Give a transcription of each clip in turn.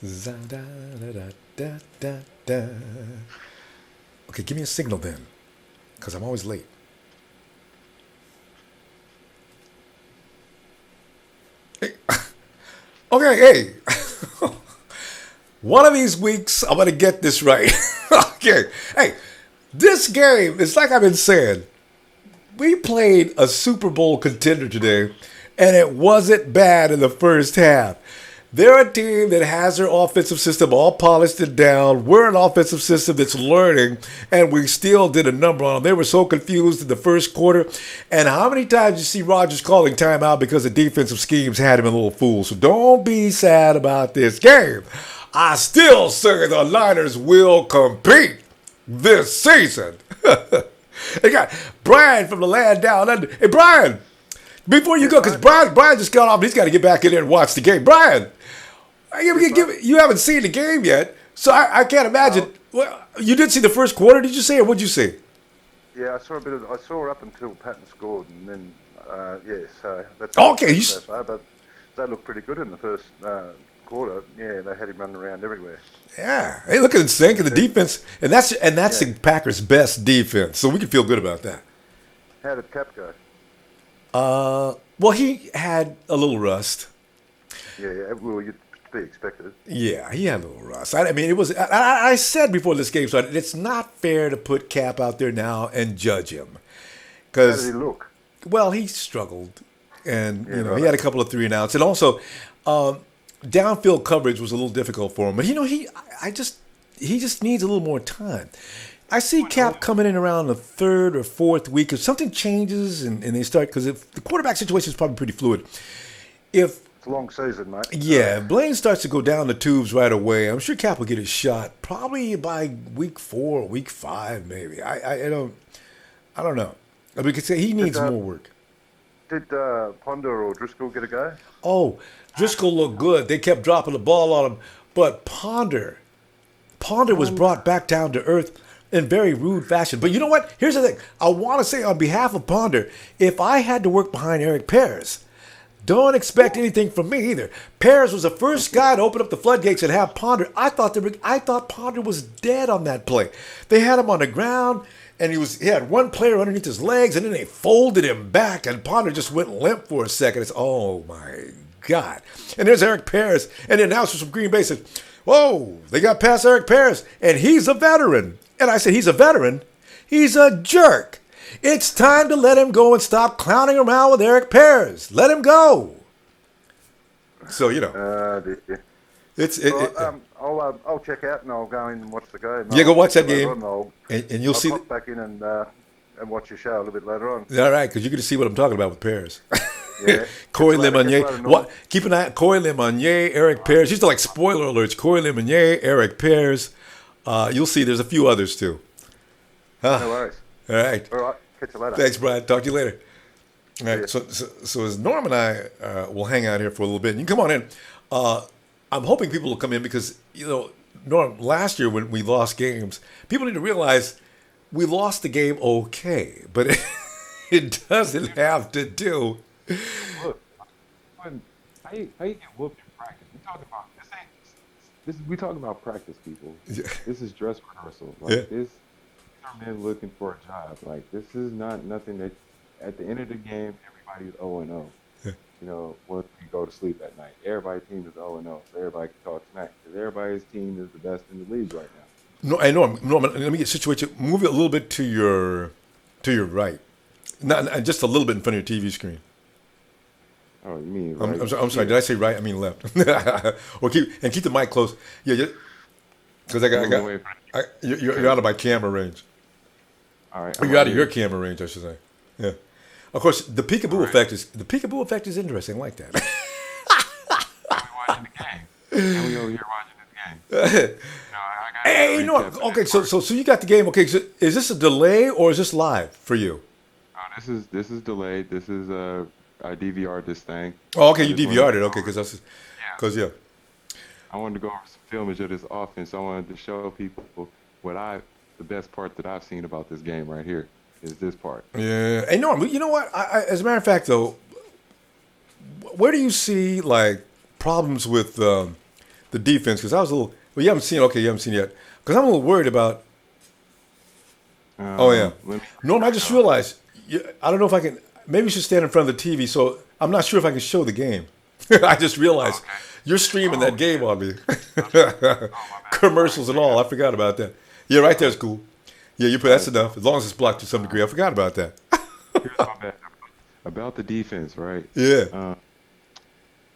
za-da-da-da-da-da. Okay, give me a signal then, because I'm always late. Hey. Okay, hey. One of these weeks, I'm going to get this right. Okay. Hey, this game, it's like I've been saying, we played a Super Bowl contender today, and it wasn't bad in the first half. They're a team that has their offensive system all polished and down. We're an offensive system that's learning, and we still did a number on them. They were so confused in the first quarter. And how many times you see Rodgers calling timeout because the defensive schemes had him a little fool? So don't be sad about this game. I still say the Niners will compete this season. They got Brian from the land down under. Hey, Brian, before you go, because Brian just got off. He's got to get back in there and watch the game. Brian, you haven't seen the game yet, so I can't imagine. Well, you did see the first quarter, did you say, or what'd you see? Yeah, I saw up until Patton scored, and then so that's okay. So far, but they looked pretty good in the first quarter. Yeah, they had him running around everywhere. Yeah, hey, look at the sync and the defense, and that's the Packers' best defense, so we can feel good about that. How did Cap go? Well, he had a little rust. Yeah, well, you'd be expected. Yeah, he had a little rust. I mean, it was. I said before this game started, it's not fair to put Cap out there now and judge him. How did he look? Well, he struggled, and Yeah, he had a couple of 3-and-outs, and also downfield coverage was a little difficult for him. But he just needs a little more time. I see Cap coming in around the third or fourth week. If something changes and they start, because if the quarterback situation is probably pretty fluid. If It's a long season, mate. if Blaine starts to go down the tubes right away, I'm sure Cap will get his shot probably by week 4 or week 5, maybe. I don't know. I mean, we could say he needs more work. Did Ponder or Driscoll get a go? Oh, Driscoll looked good. They kept dropping the ball on him, but Ponder was brought back down to earth in very rude fashion. But you know what? Here's the thing. I want to say on behalf of Ponder, if I had to work behind Eric Pears, don't expect anything from me either. Pears was the first guy to open up the floodgates and have Ponder. I thought Ponder was dead on that play. They had him on the ground, and he had one player underneath his legs, and then they folded him back, and Ponder just went limp for a second. It's, oh my God. And there's Eric Pears, and the announcer from Green Bay said, whoa, they got past Eric Pears, and he's a veteran. And I said, he's a veteran? He's a jerk. It's time to let him go and stop clowning around with Eric Pears. Let him go. So, I'll check out and I'll go in and watch the game. Yeah, go watch that game. And you'll see. I'll pop back in and watch your show a little bit later on. All right, because you're going to see what I'm talking about with Pears. Yeah. Corey Lemonnier. Keep an eye on Corey Lemonnier, Eric Pears. These are like spoiler alerts. Corey Lemonnier, Eric Pears. You'll see there's a few others too. No worries. All right. All right. Catch you later. Thanks, Brian. Talk to you later. All right. So as Norm and I will hang out here for a little bit. You can come on in. I'm hoping people will come in because, Norm, last year when we lost games, people need to realize we lost the game okay, but it doesn't have to do. Look, how you get whooped in practice? We talking about practice, people. Yeah. This is dress rehearsal. Yeah. These are men looking for a job. This is not nothing that at the end of the game everybody's 0-0. Yeah. Once you go to sleep at night, everybody's team is 0-0, so everybody can talk smack because everybody's team is the best in the league right now. No, I know. Norman, let me get situated. Move it a little bit to your right, not just a little bit in front of your TV screen. Oh, you mean right? I'm sorry. Did I say right? I mean left. Or keep the mic close. Yeah, because you're out of my camera range. All right. You're out of your camera range, I should say. Yeah. Of course, the peekaboo effect is interesting. I like that. We're watching the game. And we over here watching this game. Hey, okay, so you got the game. Okay, so is this a delay or is this live for you? This is delayed. This is I DVR'd this thing. Oh, okay, you DVR'd it. Okay, because I wanted to go over some filmage of this offense. I wanted to show people the best part that I've seen about this game right here is this part. Yeah. Hey, Norm, you know what? As a matter of fact, though, where do you see like problems with the defense because I was a little. Well, you haven't seen. Okay, you haven't seen it yet because I'm a little worried about. Oh yeah, Let me, Norm. I just realized. I don't know if I can. Maybe you should stand in front of the TV. So I'm not sure if I can show the game. I just realized you're streaming that game on me. Commercials and all. I forgot about that. Yeah, right there's cool. Yeah, you put that's enough. As long as it's blocked to some degree. I forgot about that. here's my bad. About the defense, right? Yeah.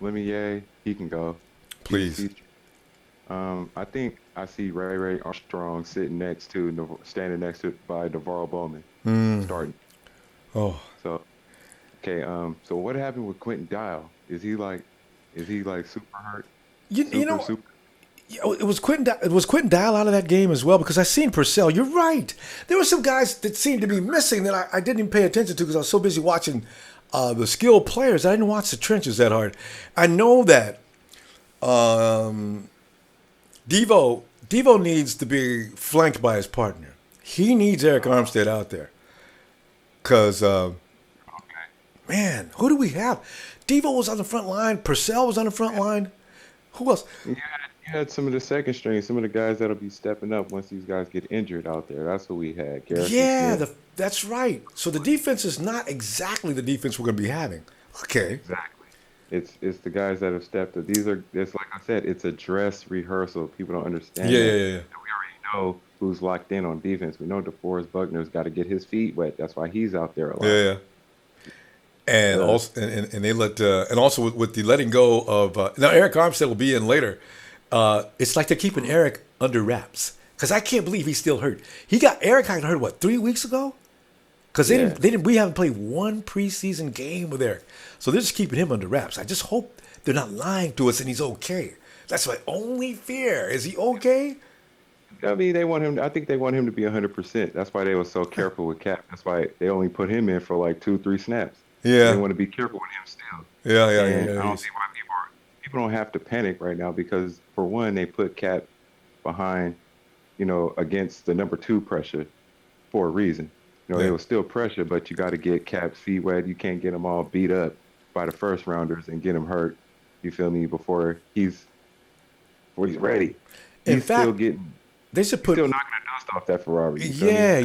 Lemier, he can go. Please. I think I see Ray Armstrong standing next to by Navarro Bowman starting. Oh. So, okay. So what happened with Quentin Dial? Is he like super hurt? You know. It was Quentin Dial out of that game as well because I seen Purcell. You're right. There were some guys that seemed to be missing that I didn't even pay attention to because I was so busy watching the skilled players. I didn't watch the trenches that hard. I know that Devo needs to be flanked by his partner. He needs Eric Armstead out there because man, who do we have? Devo was on the front line. Purcell was on the front line. Who else? You had some of the second string, some of the guys that'll be stepping up once these guys get injured out there. That's what we had. Yeah, that's right. So the defense is not exactly the defense we're going to be having. Okay. Exactly. It's the guys that have stepped up. It's like I said, it's a dress rehearsal. People don't understand. Yeah. We already know who's locked in on defense. We know DeForest Buckner's got to get his feet wet. That's why he's out there a lot. Yeah. And also, and they let, and also with the letting go of now Eric Armstead will be in later. It's like they're keeping Eric under wraps because I can't believe he's still hurt. Eric got hurt what 3 weeks ago? Because we haven't played one preseason game with Eric, so they're just keeping him under wraps. I just hope they're not lying to us and he's okay. That's my only fear. Is he okay? I mean, I think they want him to be 100%. That's why they were so careful with Cap. That's why they only put him in for like 2-3 snaps. Yeah. They want to be careful with him still. Yeah. I don't see why people don't have to panic right now because, for one, they put Cap behind, against the number 2 pressure for a reason. It was still pressure, but you got to get Cap's feet wet. You can't get him all beat up by the first rounders and get him hurt. You feel me? Before he's ready. In fact, they should put still knocking the dust off that Ferrari. Yeah,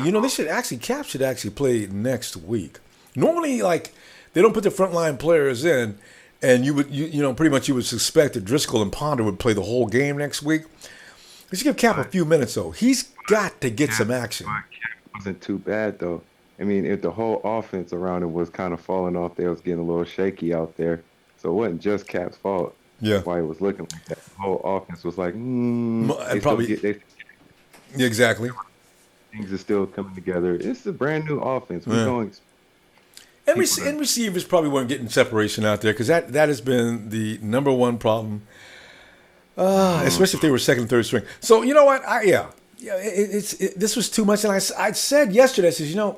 Cap should actually play next week. Normally, like they don't put the frontline players in, and you would pretty much you would suspect that Driscoll and Ponder would play the whole game next week. They should give Cap a few minutes though. He's got to get some action. Cap wasn't too bad though. I mean, if the whole offense around him was kind of falling off, they was getting a little shaky out there. So it wasn't just Cap's fault. Yeah. That's why it was looking like that. The whole offense was like, exactly. Things are still coming together. It's a brand new offense. We're going. And receivers probably weren't getting separation out there because that has been the number one problem, especially if they were second and third string. So you know what? This was too much. And I said yesterday, I said,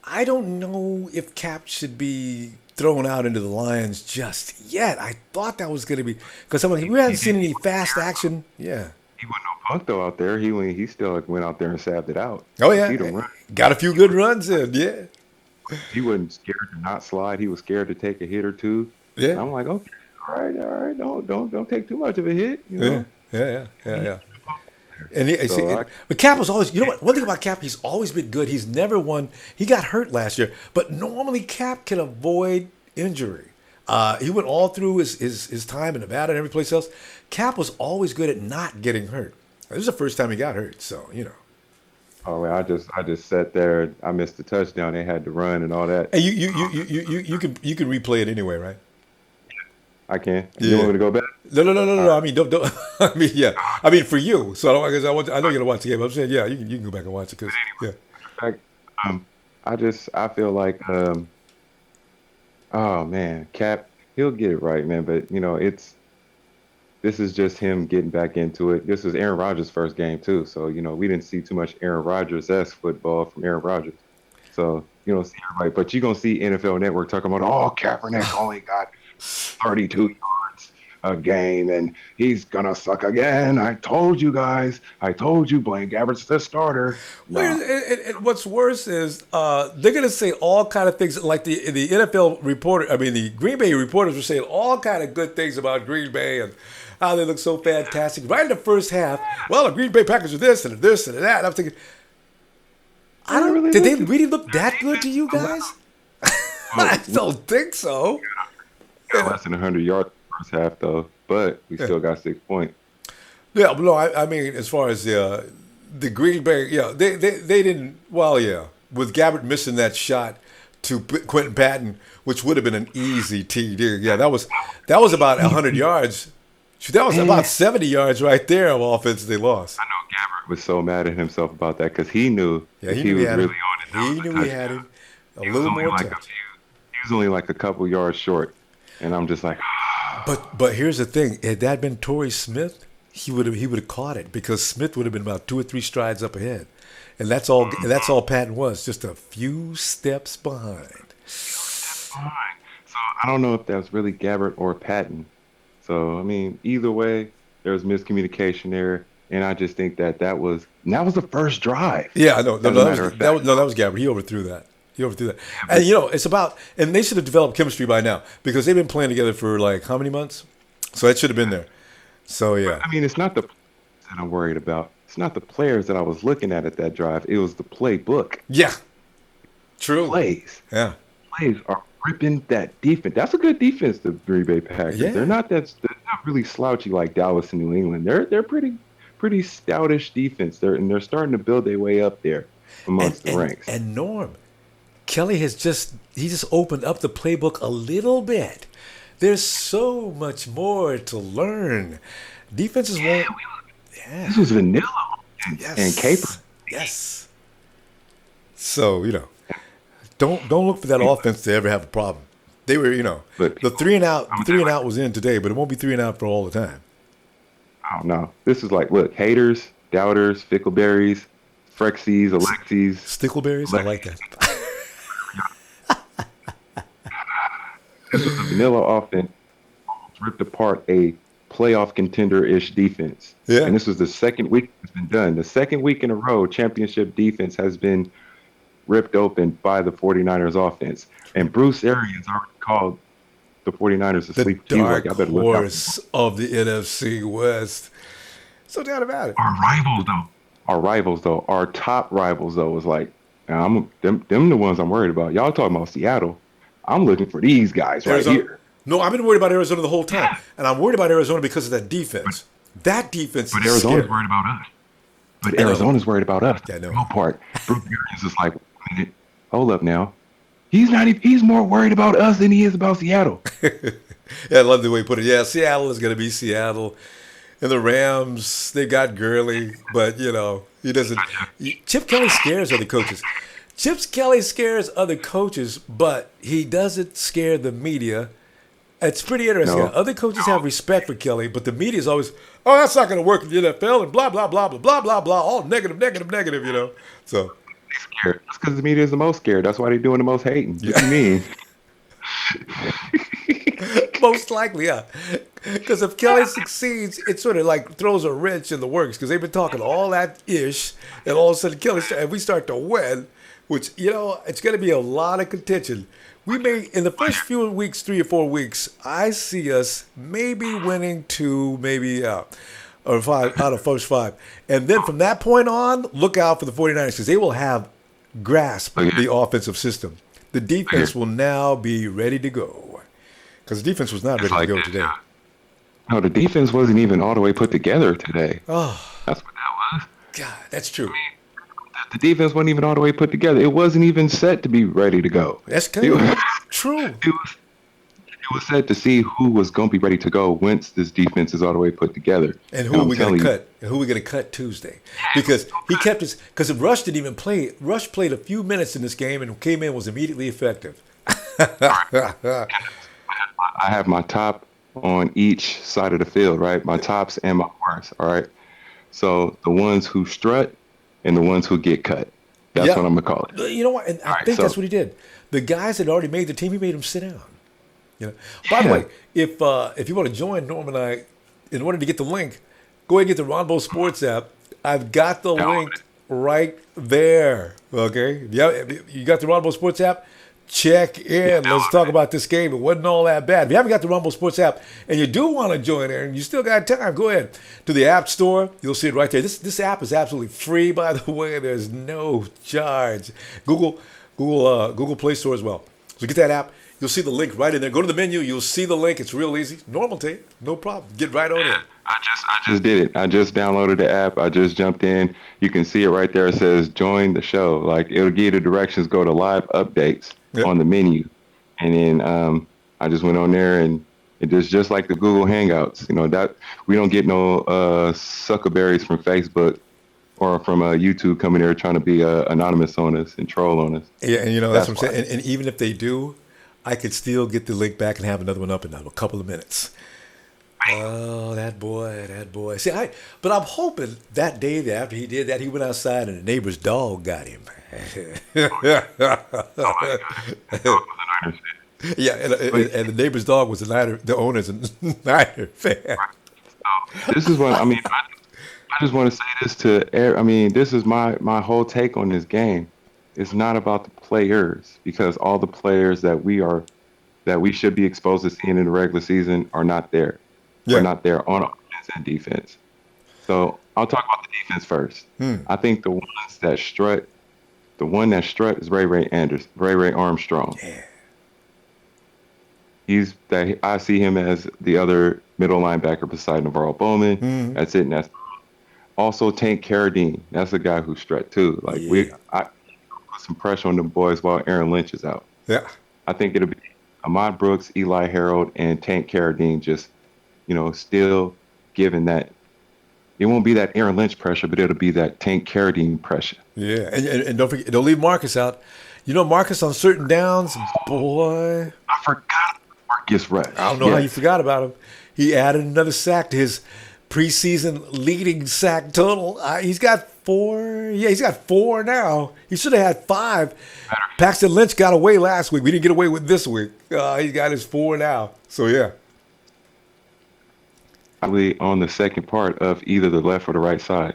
I don't know if Cap should be thrown out into the Lions just yet. I thought that was going to be because we haven't seen any fast action. Yeah. He wasn't no punk though out there. He still went out there and sabbed it out. Oh yeah, got a few good runs in. Yeah. He wasn't scared to not slide. He was scared to take a hit or two. Yeah. And I'm like, okay, all right. Don't take too much of a hit. Yeah. And but Cap was always, one thing about Cap, he's always been good. He's never won. He got hurt last year, but normally Cap can avoid injury. He went all through his time in Nevada and every place else. Cap was always good at not getting hurt. This is the first time he got hurt, so Oh man, I just sat there. I missed the touchdown. They had to run and all that. And you can replay it anyway, right? I can. You want me to go back? No. I mean, don't. I mean, yeah. I mean, for you. So I know you're gonna watch the game. I'm saying, yeah, you can go back and watch it because, I feel like, oh man, Cap, he'll get it right, man. But this is just him getting back into it. This is Aaron Rodgers' first game too, so we didn't see too much Aaron Rodgers-esque football from Aaron Rodgers. So you don't see everybody, but you're gonna see NFL Network talking about, oh, Kaepernick only got 32 yards a game, and he's gonna suck again. I told you guys. I told you Blaine Gabbert's the starter. Well, No. and what's worse is they're going to say all kind of things like the NFL reporter. I mean, the Green Bay reporters were saying all kind of good things about Green Bay and how they look so fantastic right in the first half. Well, the Green Bay Packers are this and this and that. And I'm thinking, did they really look that good to you guys? I don't think so. Less than 100 yards first half though, but we still got 6 points. Yeah, but no, I mean, as far as the Green Bay, yeah, they didn't. Well, yeah, with Gabbert missing that shot to Quentin Patton, which would have been an easy TD. Yeah, that was about 100 yards. That was about 70 yards right there of offense they lost. I know Gabbert was so mad at himself about that because he knew he he was had really him. on it. He knew he had him a little more touch. He was only like a couple yards short, and I'm just like. But here's the thing: had that been Torrey Smith, he would have caught it because Smith would have been about 2 or 3 strides up ahead, and that's all. That's all Patton was, just a few steps behind. So I don't know if that was really Gabbert or Patton. So I mean, either way, there was miscommunication there, and I just think that was the first drive. Yeah, no, that was Gabbert. He overthrew that. And it's about, and they should have developed chemistry by now because they've been playing together for like how many months? So that should have been there. So yeah. I mean, it's not the players that I'm worried about. It's not the players that I was looking at that drive. It was the playbook. Yeah. True. Plays. Yeah. Plays are ripping that defense. That's a good defense, the Green Bay Packers. Yeah. They're not really slouchy like Dallas and New England. They're pretty stoutish defense. They're starting to build their way up there amongst the ranks. And Norm, Kelly just opened up the playbook a little bit. There's so much more to learn. Defenses won't. Yeah. This was vanilla and Caper. Yes. So don't look for that offense to ever have a problem. They were But the three and out was in today, but it won't be 3 and out for all the time. I don't know. This is like, look, haters, doubters, fickleberries, Frexies, Alexies. Stickleberries? I like that. This was a vanilla offense, ripped apart a playoff contender-ish defense. Yeah. And this was the second week it's been done. The second week in a row, championship defense has been ripped open by the 49ers offense. And Bruce Arians already called the 49ers a sleep team. Dark horse of the NFC West. So doubt about it. Our top rivals though was like, them the ones I'm worried about. Y'all talking about Seattle. I'm looking for these guys Arizona. right here. No, I've been worried about Arizona the whole time. And I'm worried about Arizona because of that defense. That defense But is Arizona's scary. worried about us. But Arizona's worried about us. Yeah, I know. No part. Bruce Arians is like, wait a minute, hold up now. He's more worried about us than he is about Seattle. Yeah, I love the way you put it. Yeah, Seattle is going to be Seattle. And the Rams, they got Gurley, but, he doesn't. Chip Kelly scares other coaches. Chip Kelly scares other coaches, but he doesn't scare the media. It's pretty interesting. No. Other coaches have respect for Kelly, but the media is always, oh, that's not going to work in the NFL, and blah, blah, blah, blah, blah, blah, blah, all negative. So. He's scared. That's because the media is the most scared. That's why they're doing the most hating. What do you mean? Most likely, yeah. Because if Kelly succeeds, it sort of like throws a wrench in the works because they've been talking all that ish, and all of a sudden and we start to win, which, it's going to be a lot of contention. We may, in the first few weeks, 3 or 4 weeks, I see us maybe winning 2, maybe or 5 out of first 5. And then from that point on, look out for the 49ers because they will have grasped the offensive system. The defense will now be ready to go because the defense was not ready to go today. No, the defense wasn't even all the way put together today. Oh, That's what that was. God, that's true. The defense wasn't even all the way put together. It wasn't even set to be ready to go. That's kind of true. It was set to see who was going to be ready to go once this defense is all the way put together. And who are we going to cut? And who are we going to cut Tuesday? Because he kept his. Because Rush didn't even play. Rush played a few minutes in this game and came in, was immediately effective. I have my top on each side of the field, right? My tops and my worst, all right? So the ones who strut and the ones who get cut. That's what I'm going to call it. You know what? And I think that's what he did. The guys that already made the team, he made them sit down. You know. By the Yeah. way, if you want to join Norm and I, in order to get the link, go ahead and get the Ronbo Sports app. I've got the Download link right there. Okay, yeah, you got the Ronbo Sports app. Check Yeah, in. Let's talk download it. about this game. It wasn't all that bad. If you haven't got the Rumble Sports app and you do want to join in, and you still got time, go ahead to the App Store. You'll see it right there. This app is absolutely free, by the way. There's no charge. Google Play Store as well. So get that app. You'll see the link right in there. Go to the menu. You'll see the link. It's real easy. Normal tape. No problem. Get right on in. I just did it. I just downloaded the app. I just jumped in. You can see it right there. It says join the show. Like it'll give you the directions, go to live updates Yep. on the menu. And then I just went on there and it is just like the Google Hangouts. You know, that we don't get no suckerberries from Facebook or from YouTube coming here trying to be anonymous on us and troll on us. Yeah, and that's That's what I'm why. saying. And even if they do, I could still get the link back and have another one up in a couple of minutes. Oh, that boy. See, but I'm hoping that day that after he did that, he went outside and the neighbor's dog got him. Yeah, and the neighbor's dog was the owner's a Niner fan. This is what I mean. I just want to say this I mean, this is my whole take on this game. It's not about the players because all the players that we should be exposed to seeing in the regular season are not there. Are Yeah. not there on offense and defense. So I'll talk about the defense first. I think the one that strut is Ray Armstrong. I see him as the other middle linebacker beside Navarro Bowman. That's it. And that's also Tank Carradine. That's a guy who strut too. Like Yeah. I put some pressure on the boys while Aaron Lynch is out. Yeah. I think it'll be Ahmad Brooks, Eli Harold, and Tank Carradine just, still giving that. It won't be that Aaron Lynch pressure, but it'll be that Tank Carradine pressure. Yeah. And don't forget, don't leave Marcus out. Marcus on certain downs, boy. I forgot Marcus Rush. I don't know how you forgot about him. He added another sack to his preseason leading sack total. He's got 4. Yeah, he's got 4 now. He should have had 5. Paxton Lynch got away last week. We didn't get away with this week. He's got his 4 now. So, yeah. Probably on the second part of either the left or the right side.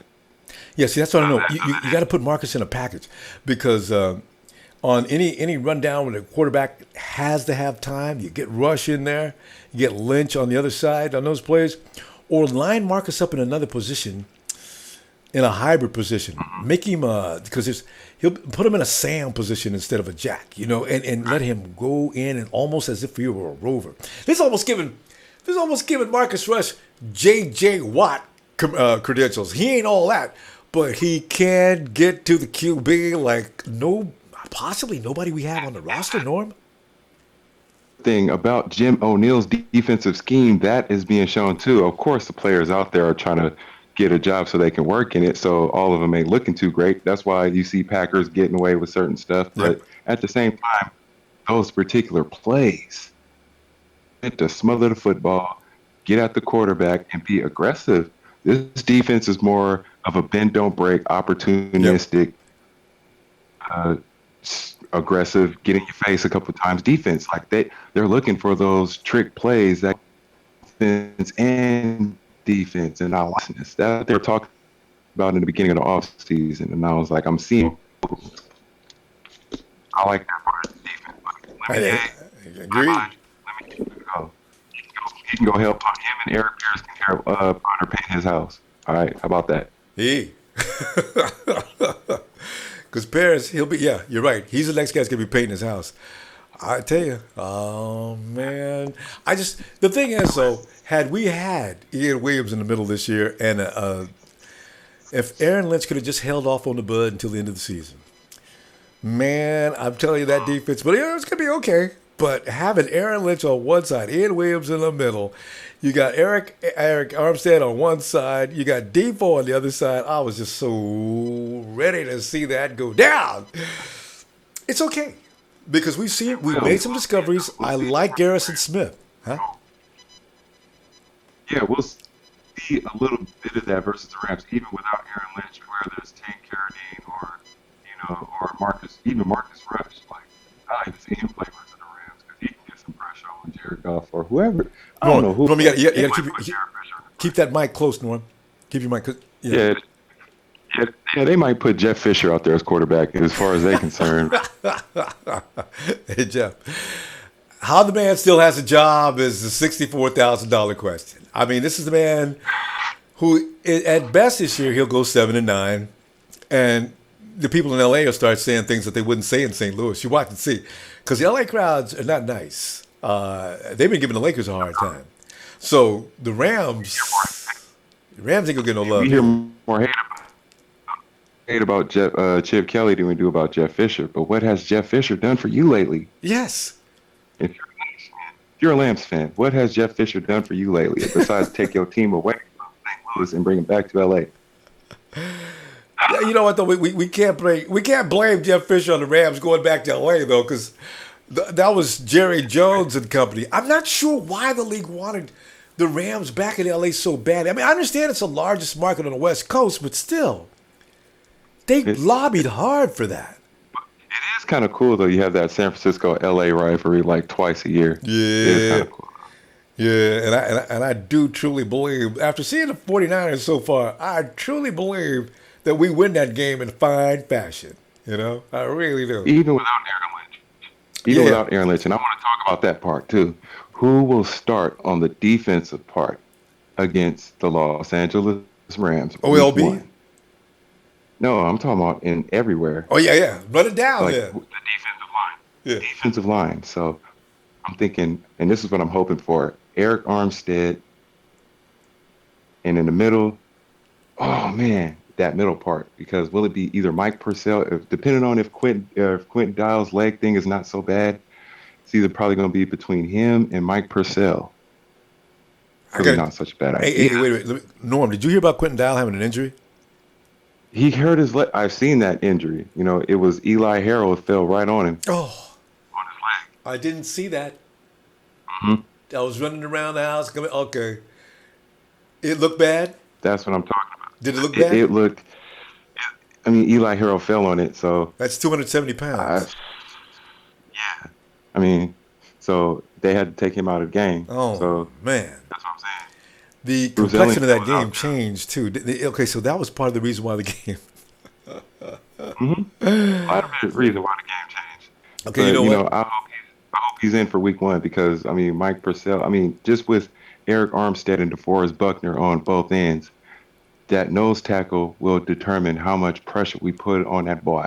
Yeah, see, that's what I know. You got to put Marcus in a package because on any rundown when the quarterback has to have time, you get Rush in there, you get Lynch on the other side on those plays, or line Marcus up in another position, in a hybrid position. Make him because he'll put him in a Sam position instead of a Jack, and let him go in and almost as if he were a rover. This is almost giving Marcus Rush J.J. Watt credentials. He ain't all that, but he can get to the QB like possibly nobody we have on the roster, Norm. Thing about Jim O'Neill's defensive scheme that is being shown too. Of course, the players out there are trying to get a job so they can work in it. So all of them ain't looking too great. That's why you see Packers getting away with certain stuff. But at the same time, those particular plays, to smother the football, get at the quarterback, and be aggressive. This defense is more of a bend don't break, opportunistic, aggressive, get in your face a couple of times defense. Like they're looking for those trick plays that offense and defense and license that they're talking about in the beginning of the offseason. And I was like, I'm seeing. I like that part of the defense. Agreed. Let me go. He can go help him and Eric Pierce can help Potter paint his house. All right, how about that? Because Paris, you're right. He's the next guy's going to be painting his house. I tell you, oh, man. The thing is, though, had we had Ian Williams in the middle this year, and if Aaron Lynch could have just held off on the bud until the end of the season, man, I'm telling you that defense, but it's going to be okay. But having Aaron Lynch on one side, Ian Williams in the middle, you got Eric Armstead on one side, you got Defoe on the other side. I was just so ready to see that go down. It's okay because we made some discoveries. I like Garrison Smith, huh? Yeah, we'll see a little bit of that versus the Rams, even without Aaron Lynch, whether it's Tank Carradine or Marcus Rush. Like I like to see him play versus the Rams because he can get some pressure on Jared Goff or whoever. I don't know who. Norm, you They got might to put Jared Fisher. keep that mic close, Norm. Keep your mic. Yeah, yeah, they might put Jeff Fisher out there as quarterback as far as they're concerned. Hey, Jeff. How the man still has a job is the $64,000 question. I mean, this is the man who, at best this year, he'll go 7-9, and the people in LA will start saying things that they wouldn't say in St. Louis. You watch and see, because the LA crowds are not nice. They've been giving the Lakers a hard time. So the Rams ain't gonna get no love. We hear more hate about Chip Kelly than we do about Jeff Fisher. But what has Jeff Fisher done for you lately? Yes. If you're a Lambs fan, what has Jeff Fisher done for you lately besides take your team away from St. Louis and bring them back to LA? Yeah, you know what though? We can't blame Jeff Fisher on the Rams going back to LA though, because that was Jerry Jones and company. I'm not sure why the league wanted the Rams back in LA so bad. I mean, I understand it's the largest market on the West Coast, but still, they lobbied hard for that. It is kind of cool though. You have that San Francisco LA rivalry like twice a year. Yeah. It is kind of cool. Yeah, and I do truly believe, after seeing the 49ers so far, I truly believe that we win that game in fine fashion. You know, I really do. Even without Aaron Lynch. Without Aaron Lynch. And I want to talk about that part too. Who will start on the defensive part against the Los Angeles Rams? OLB? No, I'm talking about in everywhere. Oh, yeah. Run it down, like, yeah. The defensive line. Yeah. Defensive line. So I'm thinking, and this is what I'm hoping for, Eric Armstead, and in the middle, oh, man, that middle part. Because will it be either Mike Purcell, depending on if Quentin Dial's leg thing is not so bad, it's either probably going to be between him and Mike Purcell. Really not such a bad idea. Hey, wait. Norm, did you hear about Quentin Dial having an injury? He hurt his leg. I've seen that injury. You know, it was Eli Harold fell right on him. Oh. On his leg. I didn't see that. Mm-hmm. I was running around the house. Okay. It looked bad? That's what I'm talking about. Did it look bad? It looked. I mean, Eli Harold fell on it, so. That's 270 pounds. Yeah. I mean, so they had to take him out of the game. Oh, so, man. That's what I'm saying. The complexion of that game changed, too. Okay, so that was part of the reason why the game. A lot of the reason why the game changed. Okay, but, you know what? I hope he's in for week one because, I mean, Mike Purcell, just with Eric Armstead and DeForest Buckner on both ends, that nose tackle will determine how much pressure we put on that boy.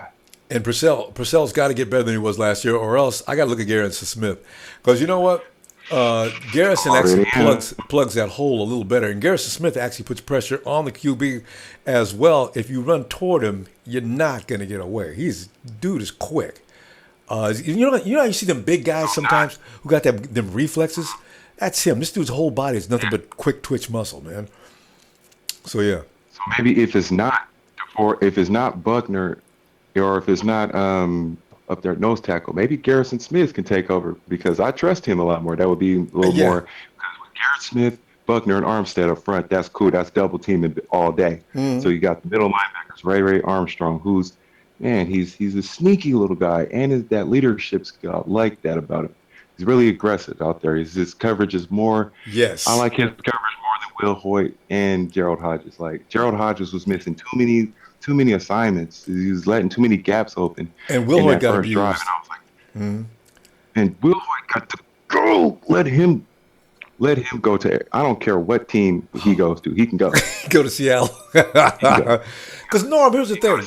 And Purcell's got to get better than he was last year, or else I got to look at Garrison Smith. Because you know what? Garrison actually plugs that hole a little better. And Garrison Smith actually puts pressure on the QB as well. If you run toward him, you're not going to get away. Dude is quick. You know how you see them big guys sometimes who got them reflexes? That's him. This dude's whole body is nothing but quick twitch muscle, man. So, yeah. So maybe if it's not Buckner or if it's not up there at nose tackle, maybe Garrison Smith can take over because I trust him a lot more. That would be a little more. Because with Garrett Smith, Buckner, and Armstead up front, that's cool. That's double teaming all day. Mm-hmm. So you got the middle linebackers, Ray Armstrong, who's, man, he's a sneaky little guy and that leadership skill. I like that about him. He's really aggressive out there. His coverage is more. Yes. I like his coverage more than Will Hoyt and Gerald Hodges. Like Gerald Hodges was missing too many assignments. He was letting too many gaps open. And Will Hoyt got abused. Drive, and I was like, and Will Hoyt got to go. Let him go to. I don't care what team he goes to. He can go. Go to Seattle. Because Norm, here's the thing.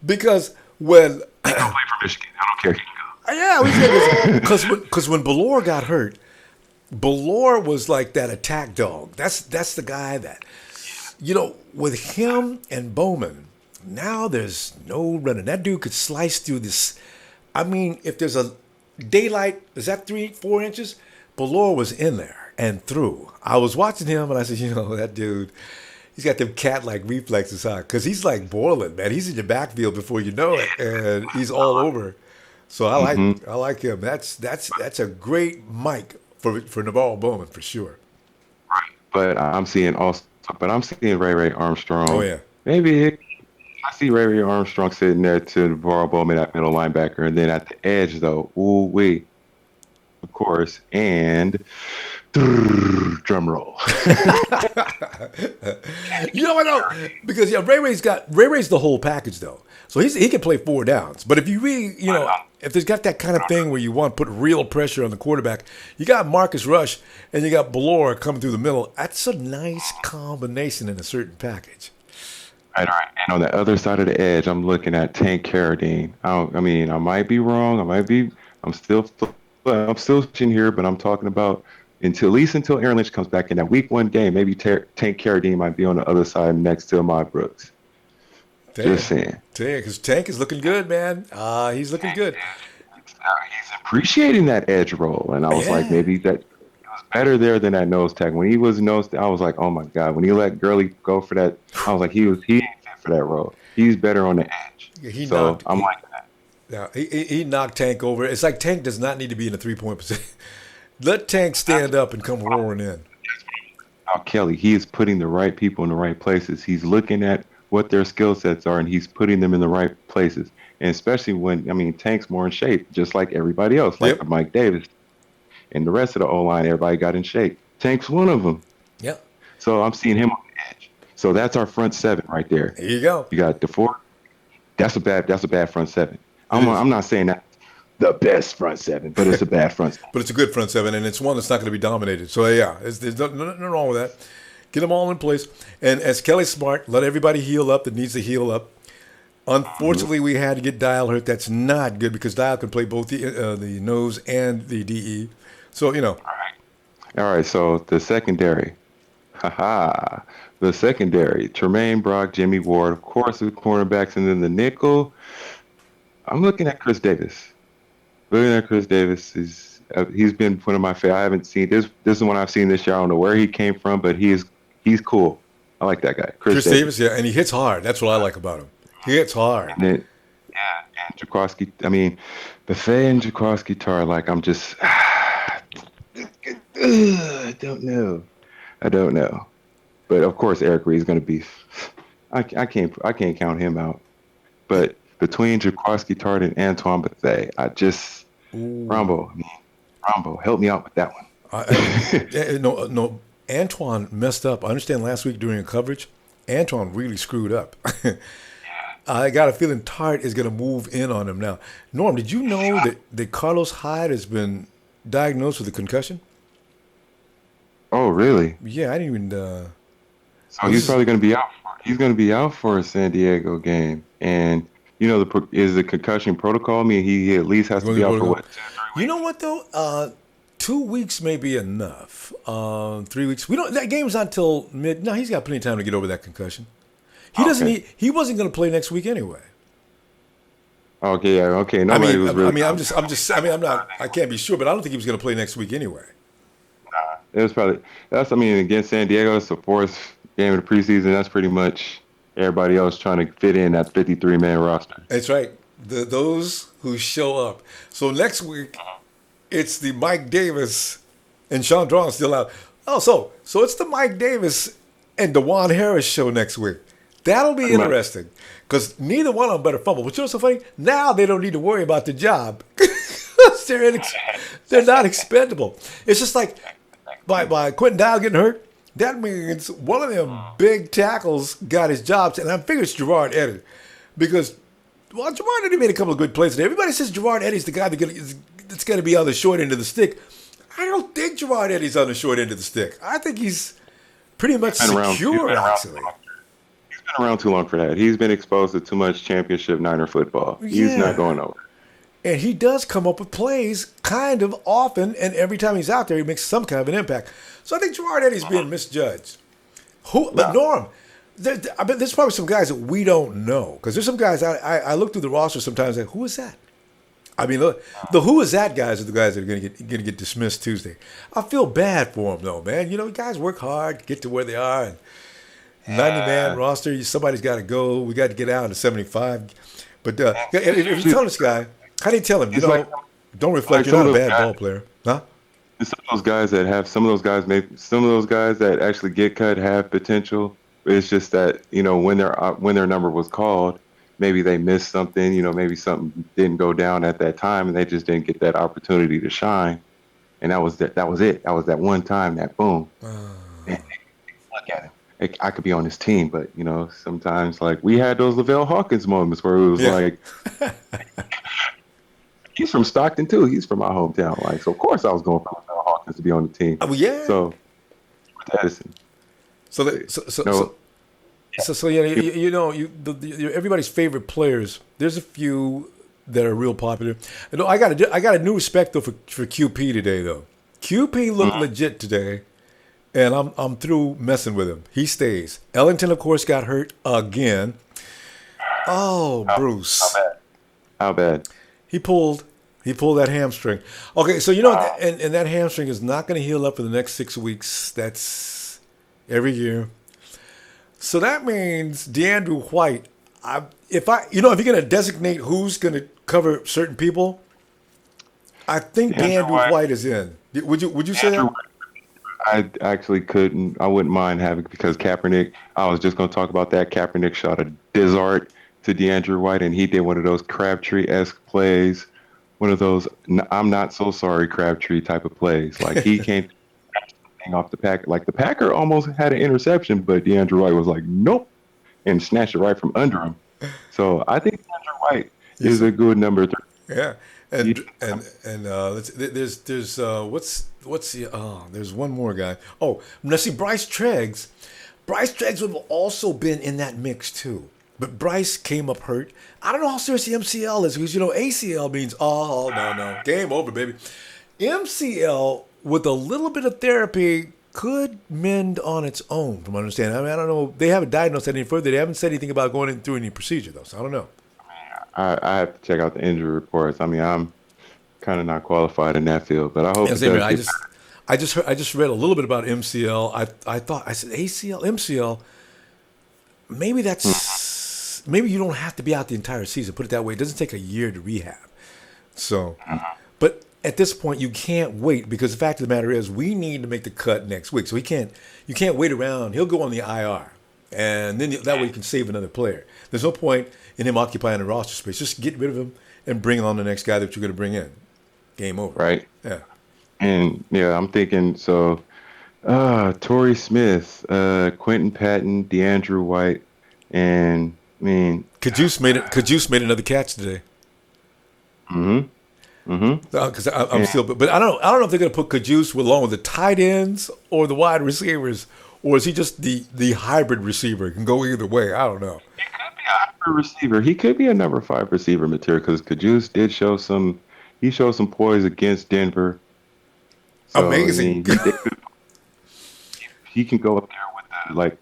Because when he don't play for Michigan, I don't care. He can go. Yeah, we said this because when Ballore got hurt, Ballore was like that attack dog. That's the guy that, with him and Bowman. Now there's no running. That dude could slice through this. I mean, if there's a daylight, is that 3-4 inches? Ballore was in there and through. I was watching him and I said, that dude, he's got them cat-like reflexes, huh? Because he's like Borland, man. He's in your backfield before you know it, and he's all over. So I like him. That's a great mic for Navarro Bowman for sure. Right, but I'm seeing Ray Armstrong. Oh yeah, maybe. I see Ray Armstrong sitting there to Navarro Bowman at middle linebacker, and then at the edge, though, ooh wee, of course, and drum roll. You know what though? Because Ray Ray's the whole package though. So he can play 4 downs. But if you really, if there's got that kind of thing where you want to put real pressure on the quarterback, you got Marcus Rush and you got Ballora coming through the middle. That's a nice combination in a certain package. All right. And on the other side of the edge, I'm looking at Tank Carradine. I might be wrong. I'm still switching here, but I'm talking about at least until Aaron Lynch comes back in that week 1 game. Maybe Tank Carradine might be on the other side next to Ahmad Brooks. Just saying. Because Tank is looking good, man. He's looking good. He's appreciating that edge roll, and I was like, maybe that he was better there than that nose tag. When he was nose, I was like, oh my god. When he let Gurley go for that, I was like, he ain't fit for that role. He's better on the edge. Yeah, I'm like that. Yeah, he knocked Tank over. It's like Tank does not need to be in a 3-point position. Let Tank stand up and come roaring in. Kelly, he is putting the right people in the right places. He's looking at what their skill sets are, and he's putting them in the right places. And especially when, Tank's more in shape, just like everybody else, like Mike Davis. And the rest of the O-line, everybody got in shape. Tank's one of them. Yep. So I'm seeing him on the edge. So that's our front seven right there. There you go. You got DeFord. That's a bad front seven. I'm not saying that the best front seven, but it's a bad front seven. But it's a good front seven, and it's one that's not going to be dominated. So, there's nothing wrong with that. Get them all in place. And as Kelly's smart, let everybody heal up that needs to heal up. Unfortunately, we had to get Dial hurt. That's not good because Dial can play both the nose and the DE. So, All right, so the secondary. The secondary. Tremaine Brock, Jimmy Ward, of course, the cornerbacks, and then the nickel. I'm looking at Chris Davis. He's been one of my favorites. I haven't seen this. This is one I've seen this year. I don't know where he came from, but he's cool. I like that guy. Chris Davis, yeah, and he hits hard. That's what I like about him. He hits hard. And Jaworski. Buffet and Jaworski Tar. Like I'm just, I don't know. But of course, Eric Reed's going to be. I can't count him out. But between Jaworski Tart and Antoine Buffet, Ronbo, help me out with that one. No, Antoine messed up. I understand last week during coverage, Antoine really screwed up. I got a feeling Tart is going to move in on him now. Norm, did you know that Carlos Hyde has been diagnosed with a concussion? Oh, really? Yeah, I didn't even. So he's probably going to be out. He's going to be out for a San Diego game, and is the concussion protocol? I mean, he at least has to be out for what? 2 or 3 weeks? You know what though? 2 weeks may be enough. 3 weeks. That game's not till mid. No, he's got plenty of time to get over that concussion. He doesn't. He wasn't going to play next week anyway. Okay. Yeah. Okay. Nobody was really. I'm just. I'm not. I can't be sure, but I don't think he was going to play next week anyway. It was probably. Against San Diego, it's the 4th game of the preseason. That's pretty much everybody else trying to fit in that 53-man roster. That's right. Those who show up. So next week, it's the Mike Davis and Sean Drawn still out. Oh, so it's the Mike Davis and DeJuan Harris show next week. That'll be interesting because neither one of them better fumble. But you know what's so funny? Now they don't need to worry about the job. They're not expendable. It's just like by Quentin Dial getting hurt, that means one of them big tackles got his job. And I figure it's Gerard Eddy because, Gerard Eddy made a couple of good plays today. Everybody says Gerard Eddy's the guy that's going to be on the short end of the stick. I don't think Gerard Eddy's on the short end of the stick. I think he's pretty much secure, actually. He's been around too long for that. He's been exposed to too much championship Niner football. He's not going over. And he does come up with plays kind of often, and every time he's out there, he makes some kind of an impact. So I think Gerard Eddy's being misjudged. But Norm, there's probably some guys that we don't know. Because there's some guys, I look through the roster sometimes and who is that? I mean, look, the who is that guys are the guys that are going to get dismissed Tuesday. I feel bad for them, though, man. Guys work hard, get to where they are. And 90-man roster, somebody's got to go. We got to get out of 75. But if you tell this guy, how do you tell him? Don't reflect. You're not a bad ball player, huh? Some of those guys some of those guys that actually get cut have potential. It's just that when their number was called, maybe they missed something. Maybe something didn't go down at that time, and they just didn't get that opportunity to shine. and that was that. That was it. That was that one time. That boom. And look at him. I could be on his team, but sometimes like we had those Lavelle Hawkins moments where it was like, he's from Stockton too. He's from my hometown. Like, so of course I was going for Lavelle Hawkins to be on the team. Oh yeah. So with Edison. Everybody's favorite players. There's a few that are real popular. I got a new respect though for QP today though. QP looked legit today, and I'm through messing with him. He stays. Ellington of course got hurt again. Oh, Bruce. How bad? He pulled that hamstring. Okay, so and that hamstring is not going to heal up for the next 6 weeks. That's every year. So that means DeAndre White. If you're going to designate who's going to cover certain people, I think DeAndre White is in. Would you say that? I actually couldn't. I wouldn't mind having, because Kaepernick. I was just going to talk about that. Kaepernick shot a dizart to DeAndre White, and he did one of those Crabtree-esque plays, one of those "I'm not so sorry" Crabtree type of plays. Like he came off the Packer. Like the Packer almost had an interception, but DeAndre White was like, nope, and snatched it right from under him. So I think DeAndre White is a good number 3. Yeah, and there's there's one more guy. Oh, now see Bryce Treggs. Bryce Treggs would have also been in that mix too. But Bryce came up hurt. I don't know how serious the MCL is, because ACL means no, game over, baby. MCL with a little bit of therapy could mend on its own, from what I understand. I mean, I don't know. They haven't diagnosed that any further. They haven't said anything about going through any procedure though, so I don't know. I have to check out the injury reports. I mean, I'm kind of not qualified in that field, but I hope. I just read a little bit about MCL. I said ACL, MCL. Maybe that's maybe you don't have to be out the entire season. Put it that way. It doesn't take a year to rehab. So, but at this point, you can't wait, because the fact of the matter is we need to make the cut next week. So you can't wait around. He'll go on the IR, and then that way you can save another player. There's no point in him occupying the roster space. Just get rid of him and bring on the next guy that you're going to bring in. Game over. Right. Yeah. And I'm thinking, so Torrey Smith, Quentin Patton, DeAndre White, and Cajuce made another catch today. Because I'm still, but I don't know if they're going to put Cajuce along with the tight ends or the wide receivers, or is he just the hybrid receiver? It can go either way. I don't know. He could be a hybrid receiver. He could be a number 5 receiver material, because Cajuce did show some. He showed some poise against Denver. So, amazing. He can go up there with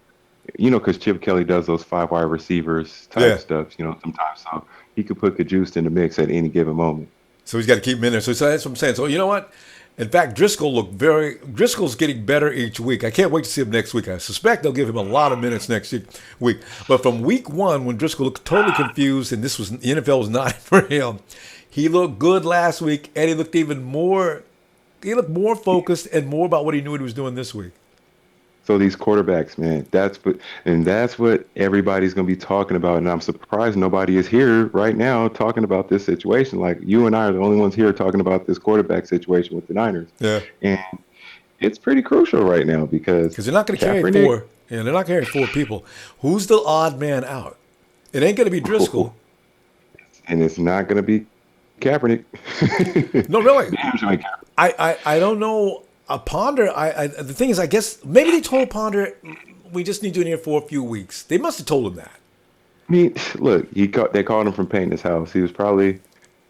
because Chip Kelly does those 5 wide receivers type stuff, sometimes. So he could put Cajuce in the mix at any given moment. So he's got to keep him in there. So that's what I'm saying. So you know what? In fact, Driscoll's getting better each week. I can't wait to see him next week. I suspect they'll give him a lot of minutes next week. But from week 1, when Driscoll looked totally confused and the NFL was not for him, he looked good last week, and he looked more focused and more about what he knew what he was doing this week. So these quarterbacks, man, that's what everybody's going to be talking about. And I'm surprised nobody is here right now talking about this situation. Like, you and I are the only ones here talking about this quarterback situation with the Niners. Yeah. And it's pretty crucial right now, because they're not going to carry 4. Yeah, they're not carrying 4 people. Who's the odd man out? It ain't going to be Driscoll. And it's not going to be Kaepernick. No, really. I don't know. Ponder. The thing is, I guess maybe they told Ponder, we just need you in here for a few weeks. They must have told him that. I mean, look, they called him from painting his house. He was probably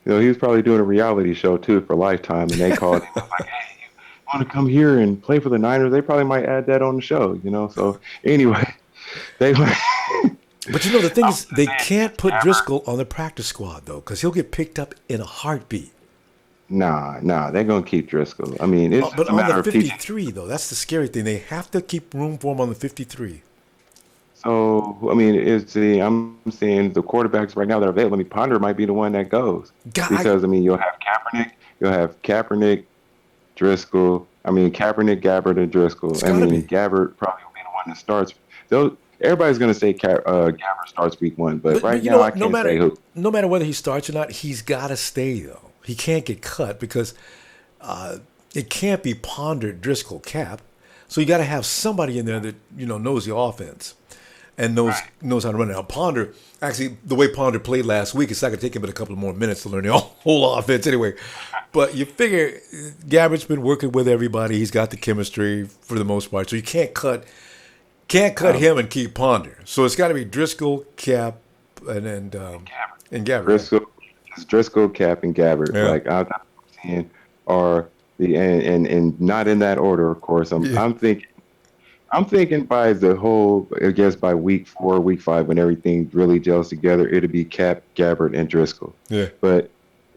doing a reality show too for Lifetime, and they called him like, "Hey, you want to come here and play for the Niners?" They probably might add that on the show, So anyway, they. But the thing is, they can't put Driscoll on the practice squad though, because he'll get picked up in a heartbeat. Nah, they're gonna keep Driscoll. I mean, it's but a matter on the of 53 though, that's the scary thing. They have to keep room for him on the 53. So I mean, I'm seeing the quarterbacks right now that are available. I mean, Ponder might be the one that goes, because you'll have Kaepernick, Driscoll. I mean, Kaepernick, Gabbert, and Driscoll. Gabbert probably will be the one that starts. Everybody's going to say Gabbert starts week 1, but right now I can't say who. No matter whether he starts or not, he's got to stay though. He can't get cut, because it can't be Ponder, Driscoll, Cap. So you got to have somebody in there that knows the offense and knows how to run it. Now Ponder, actually, the way Ponder played last week, it's not going to take him but a couple of more minutes to learn the whole offense anyway. But you figure Gabbert's been working with everybody. He's got the chemistry for the most part, so you can't cut him and keep Ponder. So it's got to be Driscoll, Cap, and Gabbert. Driscoll, Cap, and Gabbert. Yeah. Like I'm saying, are the and not in that order, of course. I'm thinking by the whole, I guess by week 4, week 5, when everything really gels together, it'll be Cap, Gabbert, and Driscoll. Yeah. But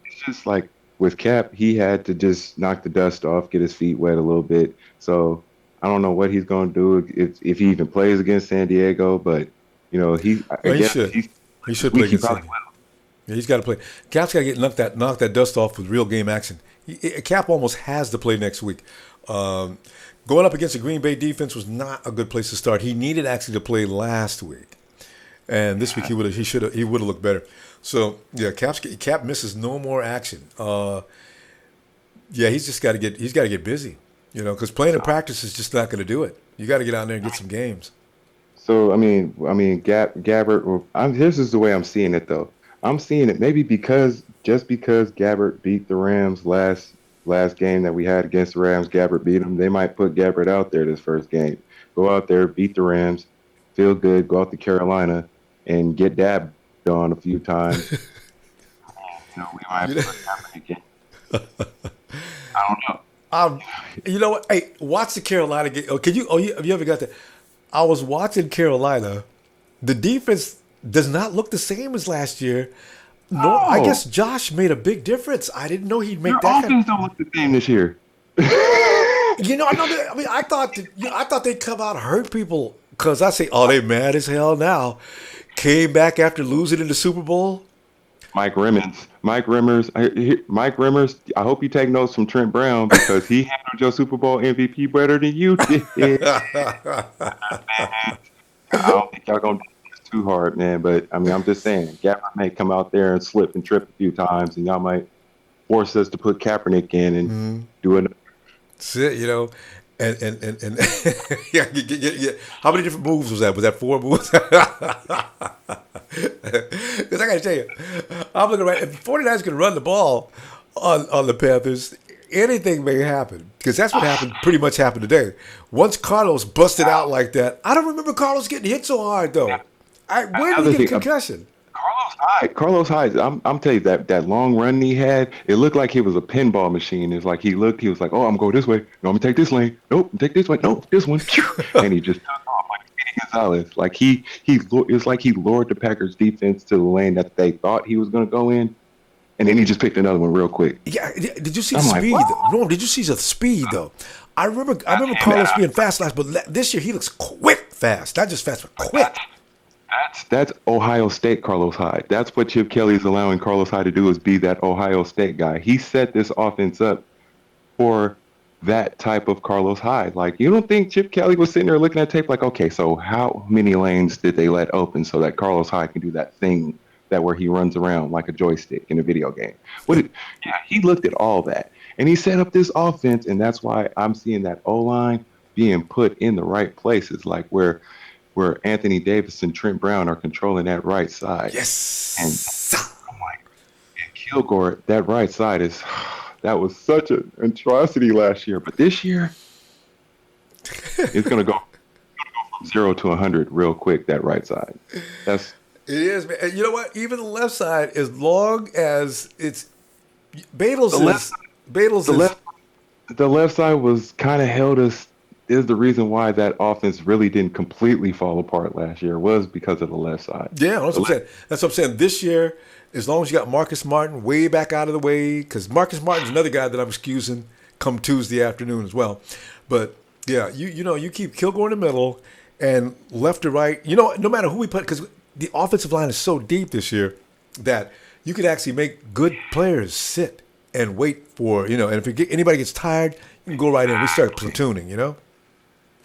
it's just like with Cap, he had to just knock the dust off, get his feet wet a little bit. So I don't know what he's going to do if he even plays against San Diego, but he should play against San Diego. Yeah, he's got to play. Cap's got to get knock that dust off with real game action. Cap almost has to play next week. Going up against the Green Bay defense was not a good place to start. He needed actually to play last week, and this week he would have looked better. So yeah, Cap misses no more action. He's just got to get busy, because playing in practice is just not going to do it. You got to get out there and get some games. So Gabbert. This is the way I'm seeing it though. I'm seeing it maybe because Gabbert beat the Rams last game that we had against the Rams, Gabbert beat them. They might put Gabbert out there this first game. Go out there, beat the Rams, feel good, go out to Carolina, and get dabbed on a few times. We might put Gabbert again. I don't know. You know what? Hey, watch the Carolina game. Have you ever got that? I was watching Carolina. The defense does not look the same as last year. No, I guess Josh made a big difference. I didn't know he'd make that. Offense don't look the same this year. I thought they'd come out and hurt people because I say, oh, they mad as hell now. Came back after losing in the Super Bowl. Mike Rimmers. I hope you take notes from Trent Brown because he handled your Super Bowl MVP better than you did. I don't think y'all gonna do this too hard, man. But I'm just saying, Gabbert may come out there and slip and trip a few times, and y'all might force us to put Kaepernick in and do it. That's it, and yeah. How many different moves was that? Was that 4 moves? Because I got to tell you, I'm looking right. If the 49ers can run the ball on the Panthers, anything may happen. Because that's what pretty much happened today. Once Carlos busted out like that, I don't remember Carlos getting hit so hard, though. Where did he get a concussion? Carlos Hyde. I'm telling you that long run he had, it looked like he was a pinball machine. It's like he was like, oh, I'm going this way. No, I'm gonna take this lane. Nope, take this way. Nope, this one. And he just took off like Speedy Gonzalez. Like it's like he lured the Packers defense to the lane that they thought he was gonna go in, and then he just picked another one real quick. Yeah, did you see the speed though? No, did you see the speed though? I remember Carlos being fast last, but this year he looks quick fast. Not just fast, but quick. That's Ohio State Carlos Hyde. That's what Chip Kelly's allowing Carlos Hyde to do, is be that Ohio State guy. He set this offense up for that type of Carlos Hyde. Like, you don't think Chip Kelly was sitting there looking at tape like, okay, so how many lanes did they let open so that Carlos Hyde can do that thing where he runs around like a joystick in a video game? He looked at all that. And he set up this offense, and that's why I'm seeing that O-line being put in the right places, like where Anthony Davis and Trent Brown are controlling that right side. Yes. And Kilgore, that right side that was such an atrocity last year. But this year, it's going to go from 0 to 100 real quick, that right side. It is, man. And you know what? Even the left side, as long as it's Badles the left side was kind of held us. Is the reason why that offense really didn't completely fall apart last year was because of the left side. Yeah, that's what I'm saying. That's what I'm saying. This year, as long as you got Marcus Martin way back out of the way, because Marcus Martin's another guy that I'm excusing come Tuesday afternoon as well. But yeah, you keep Kilgore in the middle and left to right. No matter who we put, because the offensive line is so deep this year that you could actually make good players sit and wait for, and if anybody gets tired, you can go right in. We start platooning,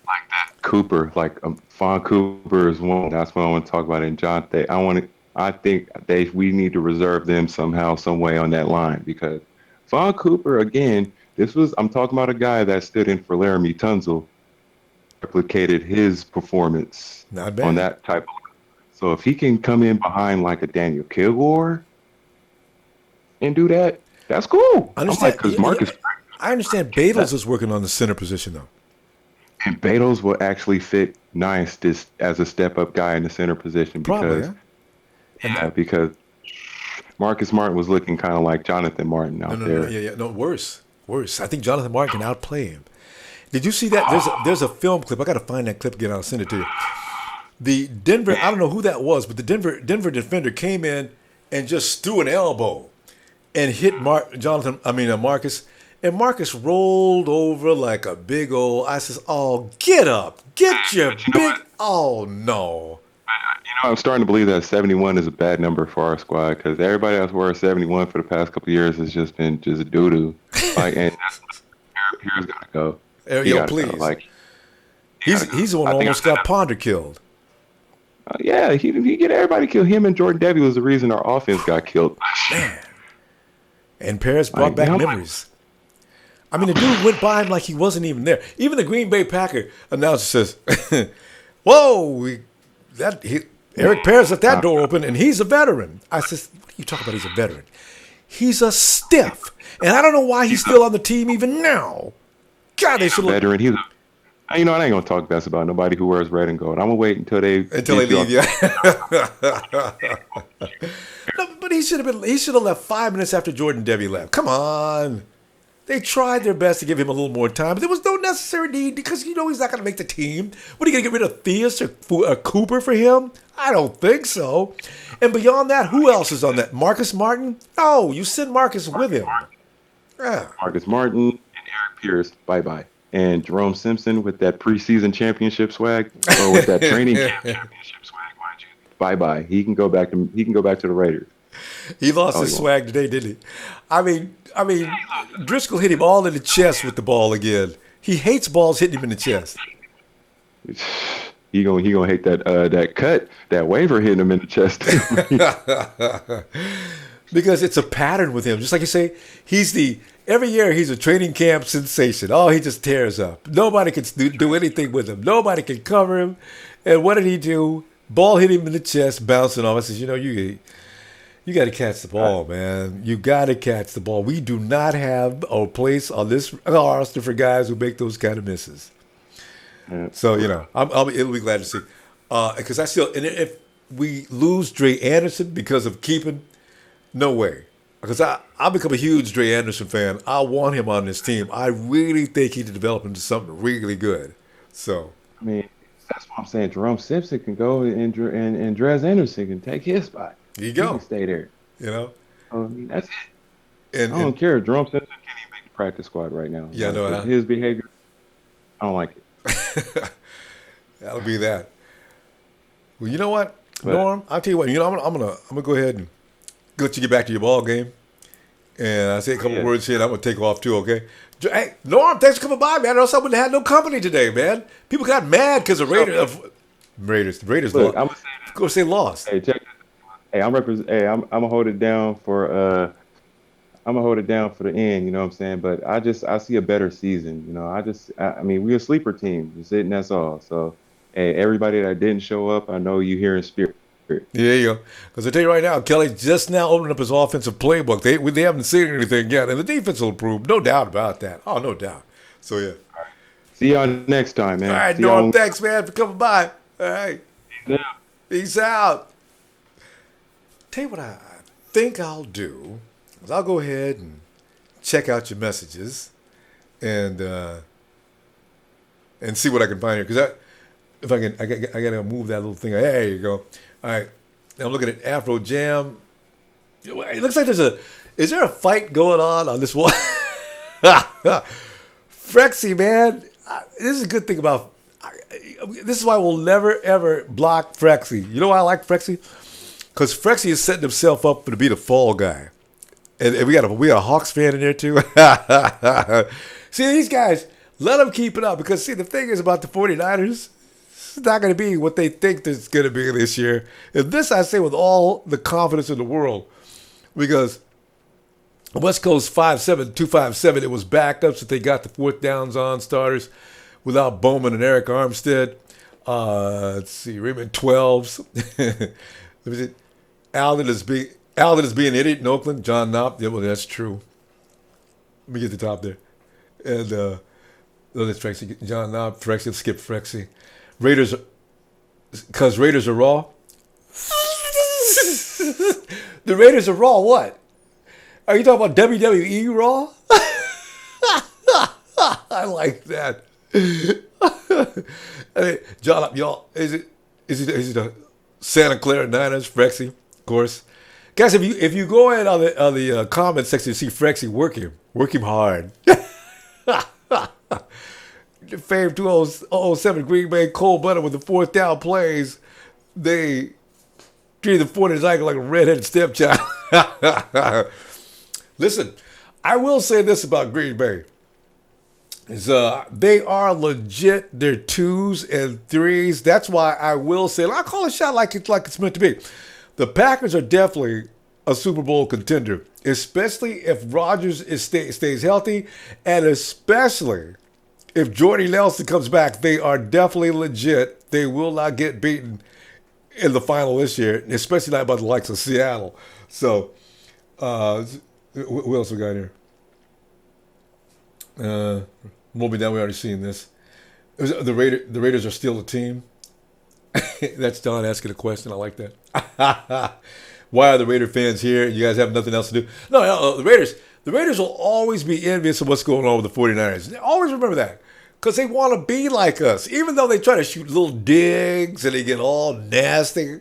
Like that Cooper, like Fawn Cooper is one. That's what I want to talk about in John. I think we need to reserve them somehow, some way on that line, because Fawn Cooper, again, I'm talking about a guy that stood in for Laramie Tunzel, replicated his performance Not on bad. that type of. So if he can come in behind like a Daniel Kilgore and do that, that's cool. I I'm like, understand. because Marcus I understand. that Beatles is working on the center position though. and Beatles will actually fit nice this as a step up guy in the center position Probably, because huh? And because Marcus Martin was looking kind of like Jonathan Martin no, out no, no, there. yeah, yeah, no, worse, worse. I think Jonathan Martin can outplay him. Did you see that? There's a film clip. I got to find that clip again. I'll send it to you. The Denver, I don't know who that was, but the Denver defender came in and just threw an elbow and hit Marcus, and Marcus rolled over like a big old. I says, "Oh, get up, get your But you know big." what? Oh no. I'm starting to believe that 71 is a bad number for our squad because everybody else wears 71 for the past couple of years has just been just doo doo. Like, and Pierre's got to go. He Yo, got to go. please. Like, he got to go. He's the one I who think I almost said got Ponder killed. yeah, he get everybody killed. Him and Jordan Debbie was the reason our offense got killed. And Paris brought Like, back how memories. I mean, the dude went by him like he wasn't even there. Even the Green Bay Packer announcer says, "Whoa, Eric Paris left that door open, and he's a veteran." I says, "What are you talking about? He's a veteran. He's a stiff, and I don't know why he's still on the team even now." God, they should veteran. He's I ain't gonna talk best about nobody who wears red and gold. I'm gonna wait until they leave. Yeah. No, but he should have left 5 minutes after Jordan Debbie left. Come on. They tried their best to give him a little more time, but there was no necessary need because he's not going to make the team. What are you going to get rid of Theus or Cooper for him? I don't think so. And beyond that, who else is on that? Marcus Martin? Oh, you send Marcus with him. Yeah. Marcus Martin and Eric Pierce, bye. And Jerome Simpson with that preseason championship swag or with that training camp championship swag, bye. He can go back to the Raiders. He lost his swag today, didn't he? I mean, Driscoll hit him all in the chest with the ball again. He hates balls hitting him in the chest. He gonna hate that waiver hitting him in the chest. Because it's a pattern with him. Just like you say, every year he's a training camp sensation. Oh, he just tears up. Nobody can do anything with him. Nobody can cover him. And what did he do? Ball hit him in the chest, bouncing off. I says, you got to catch the ball, man. You got to catch the ball. We do not have a place on this roster for guys who make those kind of misses. Yeah. So, it'll be glad to see. Because and if we lose Dre Anderson because of keeping, no way. Because I'll become a huge Dre Anderson fan. I want him on this team. I really think he could develop into something really good. So, I mean, that's what I'm saying. Jerome Simpson can go and Dres Anderson can take his spot. There you go. He can stay there. I mean, that's it. And I don't care. Jerome Simpson can't even make the practice squad right now. Yeah, no. His behavior, I don't like it. That'll be that. Well, you know what, Norm? I'll tell you what. I'm gonna go ahead and let you get back to your ball game. And I say a couple words here, and I'm gonna take off too. Okay. Hey, Norm, thanks for coming by, man. Or else I wouldn't have had no company today, man. People got mad because the Raiders Look, lost. Of course, they lost. Hey, check this. Hey, I'm gonna hold it down for the end, you know what I'm saying? But I see a better season, I mean, we're a sleeper team. That's it, and that's all. So, hey, everybody that didn't show up, I know you here in spirit. There you go. Because I tell you right now, Kelly's just now opening up his offensive playbook. They haven't seen anything yet, and the defense will improve, no doubt about that. Oh, no doubt. So yeah. All right. See y'all next time, man. All right, Norm. Thanks, man, for coming by. All right. Peace out. Tell you what I think I'll do is I'll go ahead and check out your messages and see what I can find here. Because I gotta move that little thing. There you go. All right. Now I'm looking at Afro Jam. It looks like is there a fight going on this one? Frexy, man. This is a good thing about. This is why we'll never ever block Frexy. You know why I like Frexy? Because Frexy is setting himself up to be the fall guy. And we got a Hawks fan in there too. See, these guys, let them keep it up. Because, see, the thing is about the 49ers, it's not going to be what they think it's going to be this year. And this I say with all the confidence in the world. Because West Coast 5-7-2-5-7. It was backups that they got the fourth downs on starters without Bowman and Eric Armstead. Let's see, Raymond 12s. Let me see. Alden is being an idiot in Oakland. John Knopp. Yeah, well, that's true. Let me get the top there. And that's Frexie. John Knopp, Frexie, skip Frexie. Raiders, because Raiders are raw. The Raiders are raw. What? Are you talking about WWE Raw? I like that. Hey, John, y'all, is it the Santa Clara Niners, Frexie, of course. Guys, if you go in on the comment section, you see Frexie work him hard. Fame 2007 Green Bay cold-blooded with the fourth down plays. They treated the 49ers like a redheaded stepchild. Listen, I will say this about Green Bay. Is they are legit. They're 2s and 3s. That's why I will say, I'll call a shot like it's meant to be. The Packers are definitely a Super Bowl contender, especially if Rodgers stays healthy, and especially if Jordy Nelson comes back. They are definitely legit. They will not get beaten in the final this year, especially not by the likes of Seattle. So, who else we got here? Moby down. We already seen this. The Raiders are still a team. That's Don asking a question. I like that. Why are the Raider fans here? You guys have nothing else to do? No, the Raiders will always be envious of what's going on with the 49ers. Always remember that. Because they want to be like us. Even though they try to shoot little digs and they get all nasty.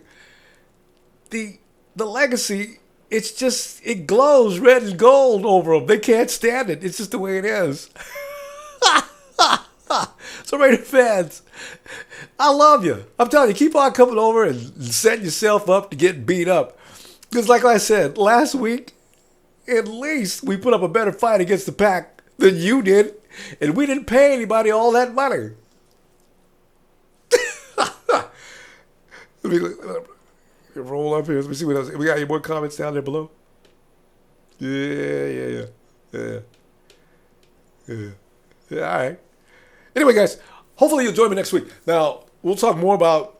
The legacy, it glows red and gold over them. They can't stand it. It's just the way it is. So Raider fans, I love you. I'm telling you, keep on coming over and setting yourself up to get beat up. Because like I said, last week, at least we put up a better fight against the Pack than you did. And we didn't pay anybody all that money. Let me roll up here. Let me see what else. We got any more comments down there below? Yeah. All right. Anyway, guys, hopefully you'll join me next week. Now, we'll talk more about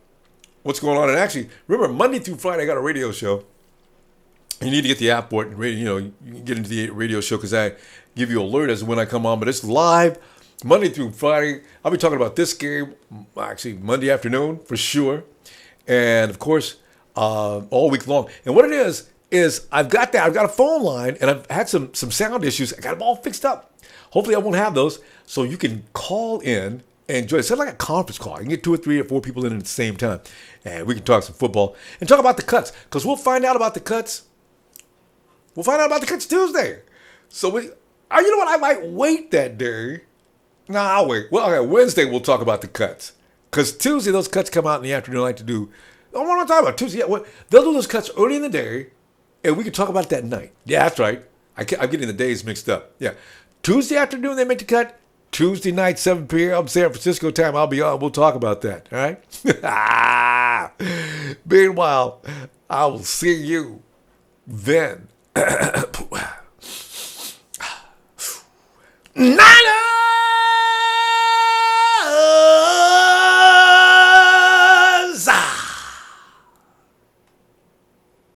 what's going on. And actually, remember, Monday through Friday, I got a radio show. You need to get the app for it. You can get into the radio show because I give you alert as to when I come on. But it's live Monday through Friday. I'll be talking about this game, actually, Monday afternoon for sure. And, of course, all week long. And what it is I've got a phone line, and I've had some sound issues. I got them all fixed up. Hopefully I won't have those, so you can call in and join. It's like a conference call. You can get 2 or 3 or 4 people in at the same time, and we can talk some football and talk about the cuts, because we'll find out about the cuts. We'll find out about the cuts Tuesday. So you know what? I might wait that day. No, I'll wait. Well, okay, Wednesday we'll talk about the cuts, because Tuesday those cuts come out in the afternoon. I like to do. What am I talking about? Tuesday, yeah, they'll do those cuts early in the day, and we can talk about it that night. Yeah, that's right. I'm getting the days mixed up. Yeah. Tuesday afternoon, they make the cut. Tuesday night, 7 p.m. San Francisco time, I'll be on. We'll talk about that. All right? Meanwhile, I will see you then. Niners!